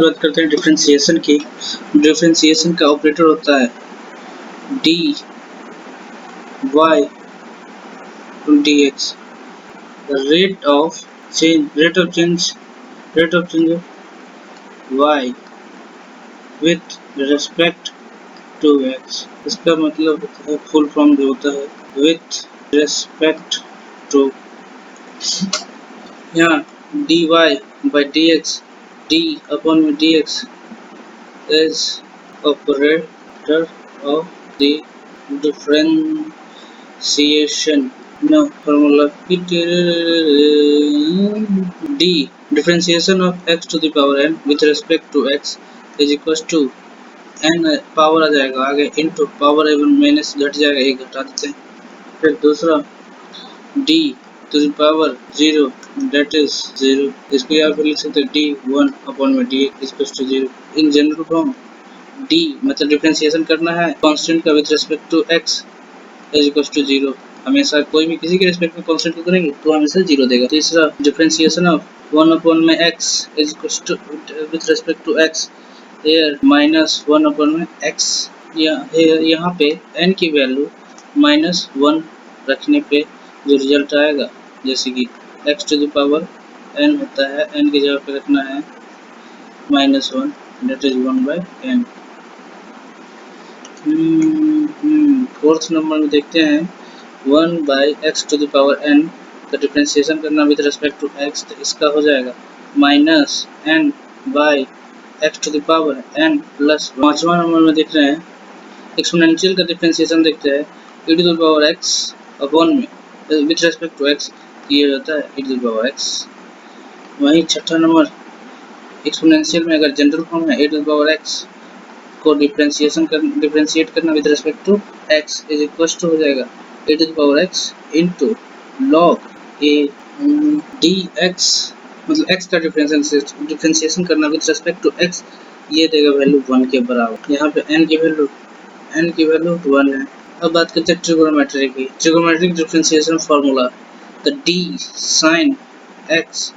बात करते हैं डिफरेंशिएशन की। डिफरेंशिएशन का ऑपरेटर होता है D Y D X. Rate of change Y with respect to X. इसका मतलब होता है, फुल फॉर्म जो होता है विथ रिस्पेक्ट टू, यहाँ D Y by D X, D upon में D X is operator of the differentiation. Now formula d differentiation of x to the power n with respect to x is equals to n power आ जाएगा आगे into power Avon minus घट जाएगा, एक घटा देते हैं। फिर दूसरा d to the power 0 that is 0, इसको यहाँ पे लिख सकते हैं d 1 अपॉन में d is equals to 0 in general form. d मतलब डिफरेंशिएशन करना है कांस्टेंट का with respect to x is equal to 0। हमेशा कोई भी किसी के रिस्पेक्ट में कांस्टेंट को करेंगे तो हमेशा 0 देगा। तीसरा डिफरेंशिएशन ऑफ 1 अपॉन में x is equal to with respect to x here minus 1 upon में x, यहाँ पे n की वैल्यू -1 रखने पे जो रिजल्ट आएगा, जैसे कि x to the power n होता है, n की जगह पे रखना है -1 that is 1/n। Fourth number में देखते हैं 1/x to the power n का डिफरेंशिएशन करना विद रिस्पेक्ट टू x, तो इसका हो जाएगा -n/x to the power n plus. पांचवा नंबर में देख रहे हैं एक्सपोनेंशियल का डिफरेंशिएशन देखते हैं e to the power x upon में विद रिस्पेक्ट टू x, ये होता है e to the power x। वहीं छठा नंबर एक्सपोनेंशियल में अगर जनरल फॉर्म है e to the power x को डिफरेंशिएट करना with respect to x is equal to हो जाएगा e to the power x into log a dx, मतलब x का डिफरेंशिएशन करना विद रिस्पेक्ट टू x, ये देगा वैल्यू 1 के बराबर। यहाँ पे n की वैल्यू 1 है। अब बात करते हैं ट्रिगोनोमेट्री की। Trigonometric differentiation formula the d sin x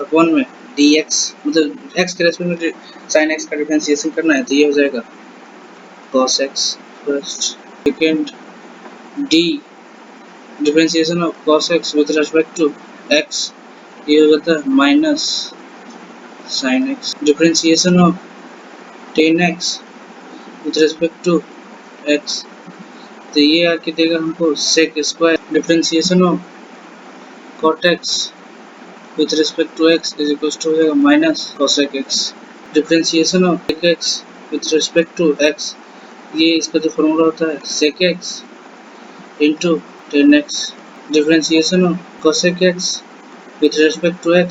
upon में dx, मतलब x के रेस्पेक्ट में sin x का डिफरेंशिएशन करना है तो ये हो जाएगा cos x first. Second d differentiation of cos x with respect to x, ये हो जाता है minus sin x। Differentiation of tan x with respect to x, तो ये आके देगा हमको sec square. Differentiation of cot x with respect to x is equals to हो जाएगा minus cosec x। Differentiation of sec x with respect to x, ये इसका जो फॉर्मूला होता है sec x into tan x। Differentiation of cosec x with respect to x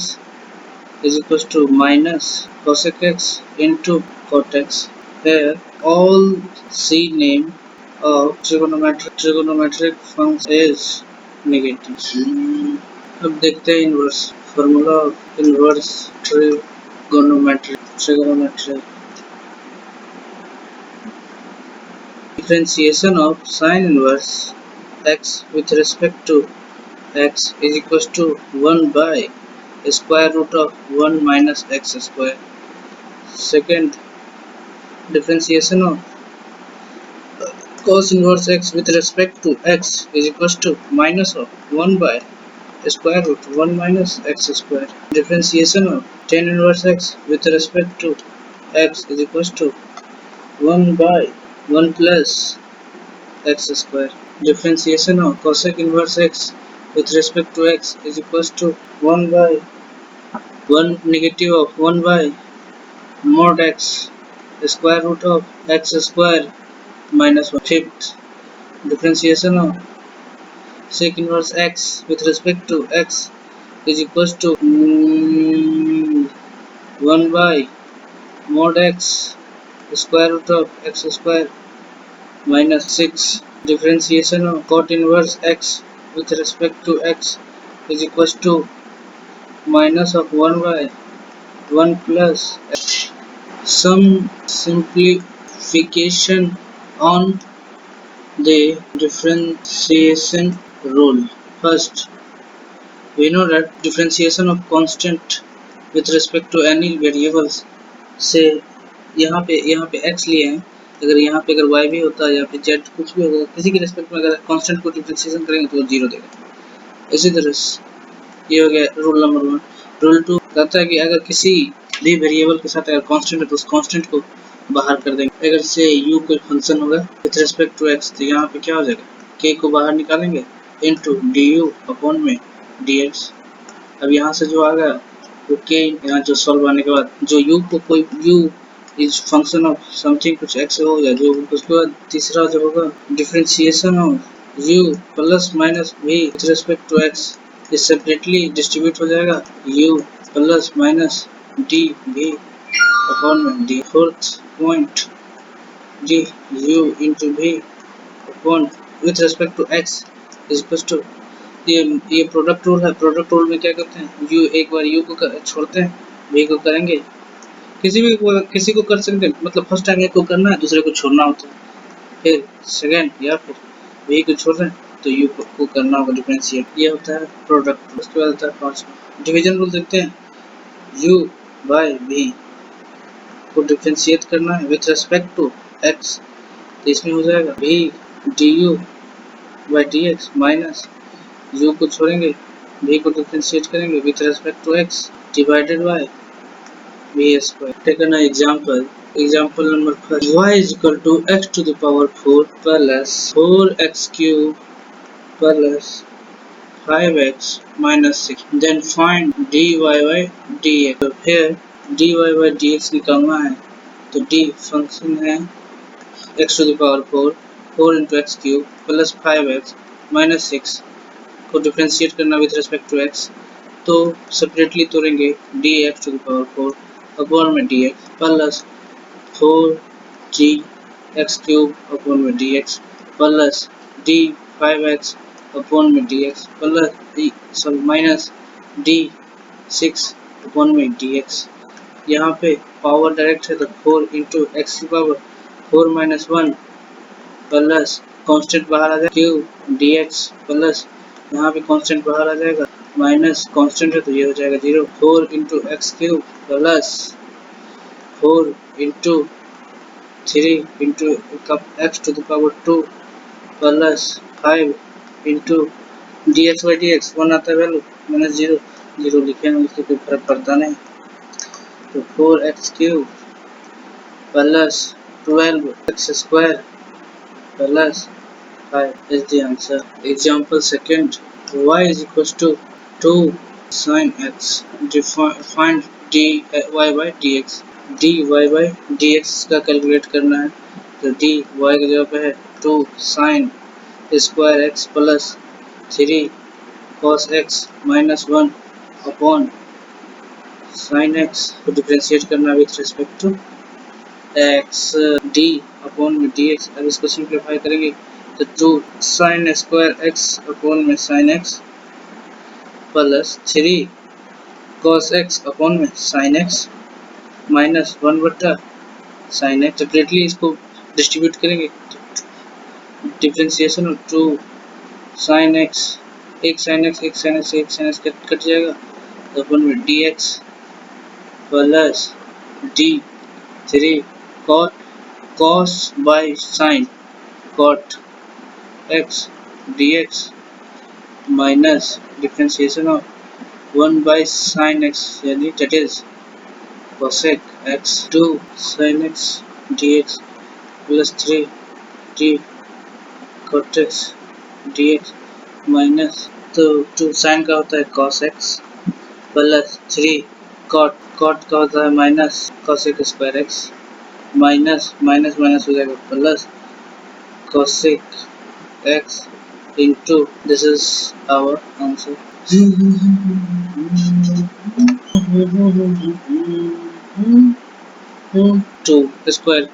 is equals to minus cosec x into cot x। Here all C name of trigonometric function is negative। अब देखते हैं inverse formula of inverse trigonometry. Differentiation of sin inverse x with respect to x is equals to 1 by square root of 1 minus x square। Second differentiation of cos inverse x with respect to x is equals to minus of 1 by square root 1 minus x square। Differentiation of tan inverse x with respect to x is equals to 1 by 1 plus x square। Differentiation of cosec inverse x with respect to x is equals to 1 by 1 negative of 1 by mod x square root of x square minus 1। Fifth differentiation of sec inverse x with respect to x is equals to 1 by mod x square root of x square minus 6। Differentiation of cot inverse x with respect to x is equals to minus of 1 by 1 plus x। Some simplification on the differentiation rule. First, we know that differentiation of constant with respect to any variables से यहाँ पे x लिए हैं, अगर यहाँ पे अगर y भी होता या फिर z कुछ भी होगा, किसी के रिस्पेक्ट में अगर कांस्टेंट को डिफरेंशिएशन करेंगे तो वो 0 देगा। इसी तरह से ये हो गया रूल नंबर 1। रूल 2 कहता है कि अगर किसी भी वेरिएबल के साथ अगर कांस्टेंट है तो उस कांस्टेंट को बाहर कर देंगे। अगर से u कोई फंक्शन होगा विथ रिस्पेक्ट टू x, तो यहाँ पे क्या हो जाएगा, k को बाहर निकालेंगे इनटू du अपॉन में dx। अब यहाँ से जो आ गया वो k, यहाँ जो सॉल्व आने के बाद जो u को कोई u is function of something कुछ x हो गया, जो उसके बाद तीसरा जो होगा differentiation of u plus minus v with respect to x, ये सेपरेटली डिस्ट्रीब्यूट हो जाएगा u plus minus d v upon में d। Fourth point d u into v upon with respect to x is equal to, ये product rule है। Product rule में क्या करते हैं, u एक बार u को छोड़ते हैं, v को करेंगे, किसी को कर सकते हैं, मतलब फर्स्ट टाइम एक को करना है, दूसरे को छोड़ना होता है, फिर सेकंड या फिर v को छोड़ रहे हैं तो u को करना होगा डिफरेंशिएट। ये होता है प्रोडक्ट। उसके बाद आता है पांचवा डिवीजन रूल। देखते हैं u बाय v को डिफरेंशिएट करना है विथ रिस्पेक्ट टू x, तो इसमें हो जाएगा v du by dx minus u को छोड़ेंगे, v को डिफरेंशिएट करेंगे with respect to x divided by v square. Take an example, example number 5, y is equal to x to the power 4 plus 4x cube plus 5x minus 6, then find dy by dx। तो here dy by dx निकालना है, तो d function है x to the power 4 4 into x cube plus 5x minus 6 को differentiate करना with respect to x, तो separately तोड़ेंगे dx to the power 4 upon में dx plus 4g x cube upon में dx plus d 5x upon में dx plus minus d 6 upon में dx। यहाँ पे पावर डायरेक्ट है तो 4 इंटू एक्स की पावर 4 माइनस 1 प्लस कांस्टेंट बाहर आ जाएगा क्यूब dx प्लस यहाँ पे कांस्टेंट बाहर आ जाएगा माइनस कांस्टेंट है तो ये हो जाएगा 0। 4 into X cube plus 4 into 3 into X to the power 2 plus 5 into dx by dx 1 आता है वैल्यू माइनस 0 0 लिखेंगे उससे कोई फर्क पड़ता नहीं, तो 4x cube plus 12x square plus 5 is the answer. Example second, y is equals to 2 sin x. Find dy by dx. dy by dx का कैलकुलेट करना है, तो dy की जगह पे है 2 sin square x plus 3 cos x minus 1 upon sin x को differentiate करना with respect to x d upon में dx। अब इसको सिंप्लीफाई करेंगे तो 2 sin स्क्वायर x अपॉन में sin x plus 3 cos x upon में sin x माइनस 1 बटा sin x। सेपरेटली इसको डिस्ट्रीब्यूट करेंगे, डिफरेंशिएशन ऑफ 2 sin x, एक sin x एक sin x एक sin x कट जाएगा अपॉन में dx plus d3 cos by sin cot x dx minus differentiation of 1 by sin x यानी that is cosec x 2 sin x dx plus 3 d cot x dx minus, तो 2 sin का होता है cos x plus 3 cot का होता है minus cosec square x minus minus minus हो जाएगा plus cosec x into, this is our answer 2 square